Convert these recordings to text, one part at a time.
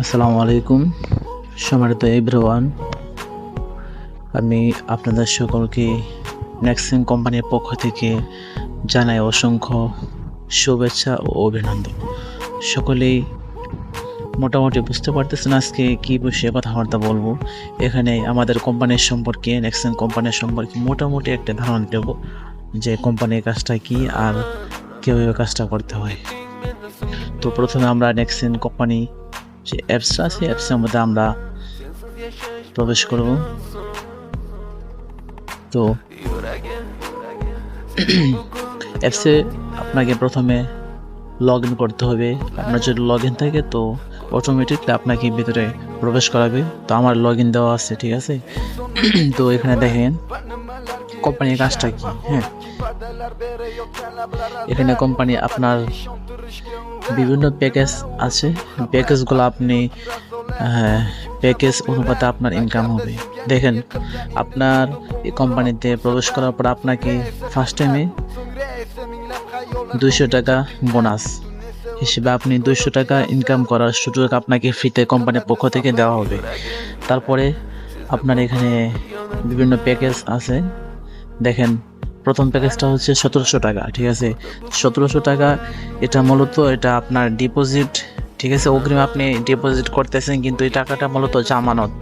আসসালামু আলাইকুম সম্মানিত এভরিওয়ান। আমি আপনাদের সকলকে নেক্সন কোম্পানির পক্ষ থেকে জানাই অসংখ্য শুভেচ্ছা ও অভিনন্দন। সকলেই মোটামুটি বুঝতে পারতেছেন আজকে কী বিষয়ে কথাবার্তা বলবো। এখানে আমাদের কোম্পানির সম্পর্কে, নেক্সন কোম্পানির সম্পর্কে মোটামুটি একটা ধারণা দেব যে কোম্পানির কাজটা কী আর কীভাবে কাজটা করতে হয়। তো প্রথমে আমরা নেক্সন কোম্পানি যে অ্যাপসটা আছে, অ্যাপসের মধ্যে আমরা প্রবেশ করব। তো অ্যাপসে আপনাকে প্রথমে লগ ইন করতে হবে। আপনার যদি লগ ইন থাকে তো অটোমেটিকলি আপনাকে ভিতরে প্রবেশ করাবে। তো আমার লগ ইন দেওয়া আছে, ঠিক আছে। তো এখানে দেখেন কোম্পানির কাজটা কি। হ্যাঁ, এখানে কোম্পানি আপনার বিভিন্ন প্যাকেজ আছে। প্যাকেজগুলো আপনি প্যাকেজ অনুপাতে আপনার ইনকাম হবে। দেখেন, আপনার এই কোম্পানিতে প্রবেশ করার পর আপনাকে ফার্স্ট টাইমে 200 টাকা বোনাস হিসেবে আপনি 200 টাকা ইনকাম করার সুযোগ আপনাকে ফ্রিতে কোম্পানির পক্ষ থেকে দেওয়া হবে। তারপরে আপনার এখানে বিভিন্ন প্যাকেজ আছে। দেখেন, প্রথম প্যাকেজটা হচ্ছে 1700 টাকা, ঠিক আছে। 1700 টাকা এটা মূলত এটা আপনার ডিপোজিট, ঠিক আছে। অগ্রিম আপনি ডিপোজিট করতেছেন, কিন্তু এই টাকাটা মূলত জামানত।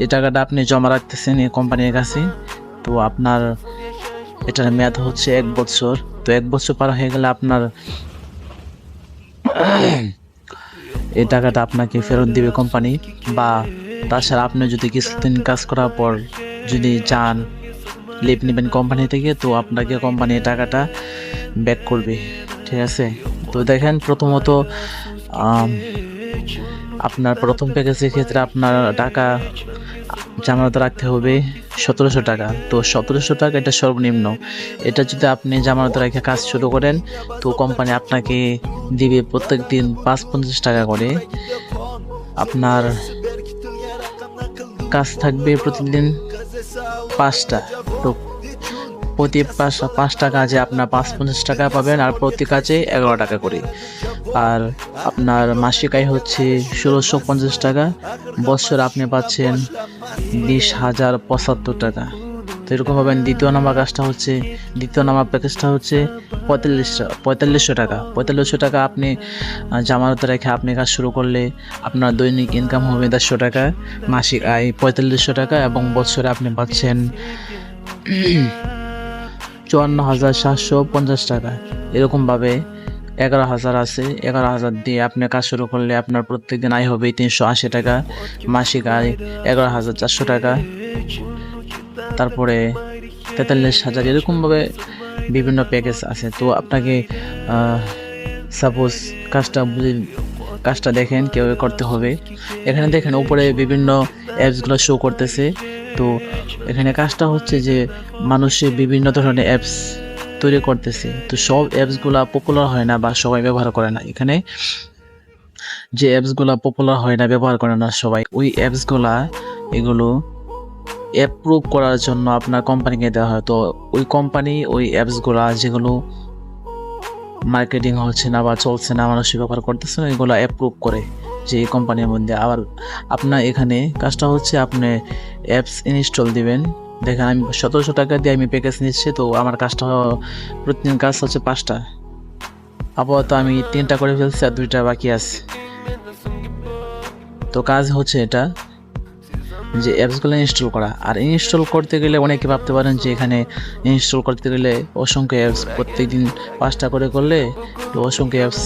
এই টাকাটা আপনি জমা রাখতেছেন এই কোম্পানির কাছে। তো আপনার এটার মেয়াদ হচ্ছে 1 বছর। তো 1 বছর পার হয়ে গেলে আপনার এই টাকাটা আপনাকে ফেরত দিবে কোম্পানি। বা তাছাড়া আপনি যদি কিছুদিন কাজ করার পর যদি চান লিভ নেবেন কোম্পানি থেকে, তো আপনাকে কোম্পানি টাকাটা ব্যাক করবে, ঠিক আছে। তো দেখেন, প্রথমত আপনার প্রথম প্যাকেজের ক্ষেত্রে আপনার টাকা জামানত রাখতে হবে 1700 টাকা। তো 1700 টাকা এটা সর্বনিম্ন। এটা যদি আপনি জামানত রেখে কাজ শুরু করেন তো কোম্পানি আপনাকে দিবে প্রত্যেক দিন 550 টাকা করে। আপনার কাজ থাকবে প্রতিদিন 5টা। তো প্রতি 5টা কাজে আপনার 550 টাকা পাবেন, আর প্রতি কাজে 11 টাকা করে। আর আপনার মাসিক আয় হচ্ছে 1650 টাকা। বছর আপনি পাচ্ছেন 20,075 টাকা। তো এরকম পাবেন। দ্বিতীয় নাম্বার প্যাকেজটা হচ্ছে 4500 টাকা। 4500 টাকা আপনি জামানত রেখে আপনি কাজ শুরু করলে আপনার দৈনিক ইনকাম হবে 150 টাকা, মাসিক আয় 4500 টাকা, এবং বছরে আপনি পাচ্ছেন 54,750 টাকা। এরকমভাবে 11,000 আছে। 11,000 দিয়ে আপনি কাজ শুরু করলে আপনার প্রত্যেকদিন আয় হবে 380 টাকা, মাসিক আয় 11,400 টাকা, তারপরে 43,000। এরকমভাবে বিভিন্ন প্যাকেজ আছে। তো আপনাকে সাপোজ কাজটা দেখেন কীভাবে করতে হবে। এখানে দেখেন উপরে বিভিন্ন অ্যাপসগুলো শো করতেছে। তো এখানে কাজটা হচ্ছে যে মানুষের বিভিন্ন ধরনের অ্যাপস তৈরি করতেছে। তো সব অ্যাপসগুলো পপুলার হয় না বা সবাই ব্যবহার করে না। এখানে যে অ্যাপসগুলো পপুলার হয় না, ব্যবহার করে না সবাই, ওই এগুলো অ্যাপ্রুভ করার জন্য আপনার কোম্পানিকে দেওয়া হয়। তো ওই কোম্পানি ওই অ্যাপসগুলো যেগুলো মার্কেটিং হচ্ছে না বা চলছে না, মানুষ ব্যবহার করতেছে না, এগুলো অ্যাপ্রুভ করে যে এই কোম্পানির মধ্যে। আবার আপনার এখানে কাজটা হচ্ছে আপনি অ্যাপস ইনস্টল দিবেন। দেখেন, আমি 1700 টাকা দিয়ে আমি প্যাকেজ নিচ্ছি। তো আমার কাজটা প্রতিদিন কাজ হচ্ছে 5টা। আপাতত আমি 3টা করে ফেলছি, আর 2টা বাকি আছে। তো কাজ হচ্ছে এটা যে অ্যাপসগুলো ইনস্টল করা। আর ইনস্টল করতে গেলে অনেকে ভাবতে পারেন যে এখানে ইনস্টল করতে গেলে অসংখ্য অ্যাপস প্রত্যেকদিন 5টা করে করলে তো অসংখ্য অ্যাপস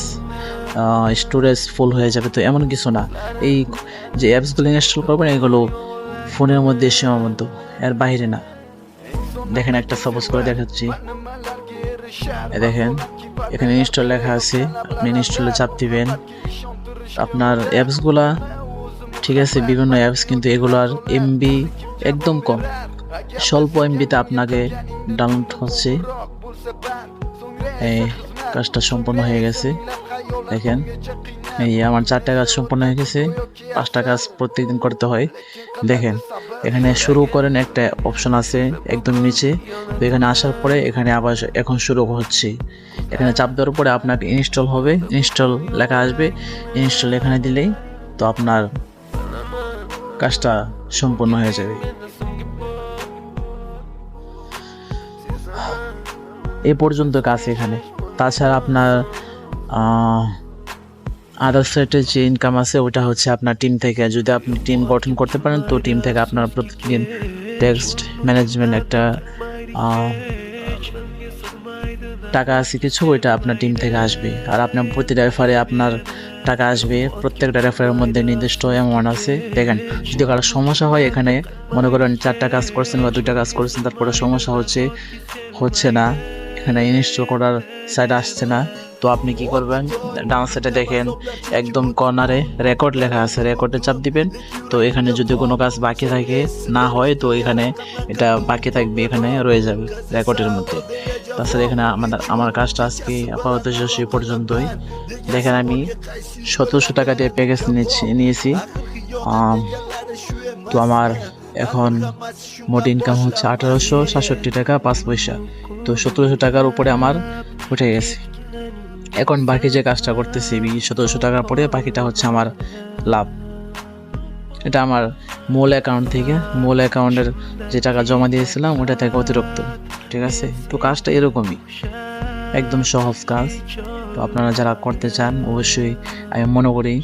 স্টোরেজ ফুল হয়ে যাবে। তো এমন কিছু না। এই যে অ্যাপসগুলো ইনস্টল করবেন এগুলো ফোনের মধ্যে সীমাবদ্ধ, এর বাইরে না। দেখেন, একটা সাপোজ করে দেখাচ্ছি। দেখেন, এখানে ইনস্টল লেখা আছে। আপনি ইনস্টলে চাপ দিবেন। আপনার অ্যাপসগুলা, ঠিক আছে, বিভিন্ন অ্যাপস, কিন্তু এগুলার এমবি একদম কম, স্বল্প এমবিতে আপনাকে ডাউনলোড হচ্ছে। এই কাজটা সম্পন্ন হয়ে গেছে। দেখেন, এই আমার 4টা কাজ সম্পন্ন হয়ে গেছে। 5টা কাজ প্রত্যেকদিন করতে হয়। দেখেন, এখানে শুরু করেন একটা অপশন আছে একদম নিচে। তো এখানে আসার পরে এখানে আবার এখন শুরু হচ্ছে। এখানে চাপ দেওয়ার পরে আপনাকে ইনস্টল হবে, ইনস্টল লেখা আসবে। ইনস্টল এখানে দিলেই তো আপনার কাজটা সম্পূর্ণ হয়ে যাবে। এই পর্যন্ত কাজ এখানে। তাছাড়া আপনার আদার সাইডের যে ইনকাম আছে ওটা হচ্ছে আপনার টিম থেকে, যদি আপনি টিম গঠন করতে পারেন তো টিম থেকে আপনার প্রতিদিন টেক্সট ম্যানেজমেন্ট একটা টাকা আছে কিছু, ওইটা আপনার টিম থেকে আসবে। আর আপনার প্রতিটা রেফারে আপনার টাকা আসবে, প্রত্যেকটা রেফারের মধ্যে নির্দিষ্ট অ্যামাউন্ট আছে। দেখেন যদি কারো সমস্যা হয়, এখানে মনে করেন 4টা কাজ করছেন বা 2টা কাজ করছেন, তারপরে সমস্যা হচ্ছে না, এখানে ইনস্টল করার সাইড আসছে না, তো আপনি কি করবেন, ডান সাইডে দেখেন একদম কর্নারে রেকর্ড লেখা আছে, রেকর্ডে চাপ দিবেন। তো এখানে যদি কোনো কাজ বাকি থাকে না হয় তো এখানে এটা বাকি থাকবে, এখানে রয়ে যাবে রেকর্ডের মধ্যে। তাছাড়া এখানে আমার কাজটা আজকে আপাতত সেই পর্যন্তই। দেখেন আমি 1700 টাকা দিয়ে প্যাকেজ নিয়েছি। তো আমার এখন মোট ইনকাম হচ্ছে 1867 টাকা 5 পয়সা। তো 1700 টাকার উপরে আমার উঠে গেছে। এখন বাকি যে কাজটা করতেছি 1700 টাকার পরে বাকিটা হচ্ছে আমার লাভ। এটা আমার মূল অ্যাকাউন্ট থেকে, মূল অ্যাকাউন্টের যে টাকা জমা দিয়েছিলাম ওটা থেকে অতিরিক্ত। ঠিক আছে, তো কাজটা এরকমই, একদম সহজ কাজ। তো আপনারা যারা করতে চান অবশ্যই, আমি মনে করি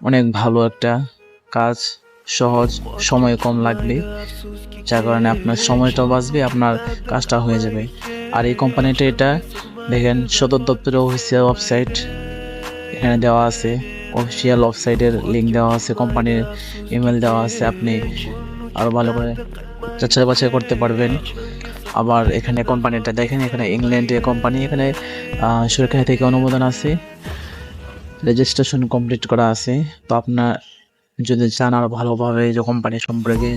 অনেক ভালো একটা কাজ, সহজ, সময় কম লাগবে, যার কারণে আপনার সময়টাও বাঁচবে, আপনার কাজটা হয়ে যাবে। আর এই কোম্পানিটা এটা দেখেন সদর দপ্তরের অফিসিয়াল ওয়েবসাইট এখানে দেওয়া আছে, অফিসিয়াল ওয়েবসাইটের লিঙ্ক দেওয়া আছে, কোম্পানির ইমেল দেওয়া আছে, আপনি আরও ভালো করে যাচাই বাছাই করতে পারবেন। আবার এখানে কোম্পানিটা দেখেন, এখানে ইংল্যান্ডের কোম্পানি, এখানে সরকার থেকে অনুমোদন আছে, রেজিস্ট্রেশন কমপ্লিট করা আছে। তো আপনার যদি চান আরও ভালোভাবে যে কোম্পানি সম্পর্কে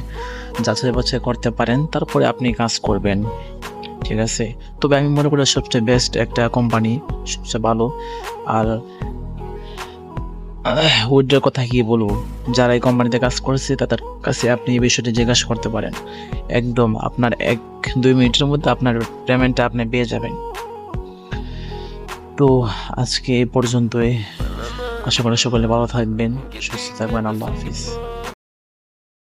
যাচাই বাছাই করতে পারেন, তারপরে আপনি কাজ করবেন। ঠিক আছে, তবে আমি মনে করি সবচেয়ে বেস্ট একটা কোম্পানি, সবচেয়ে ভালো। আর উইড্রোর কথা কি বলবো, যারা এই কোম্পানিতে কাজ করছে তাদের কাছে আপনি এই বিষয়টি জিজ্ঞাসা করতে পারেন। একদম আপনার 1-2 মিনিটের মধ্যে আপনার পেমেন্টটা আপনি পেয়ে যাবেন। তো আজকে এই পর্যন্তই, আশা করি সকলে ভালো থাকবেন, সুস্থ থাকবেন। আল্লাহ হাফিজ।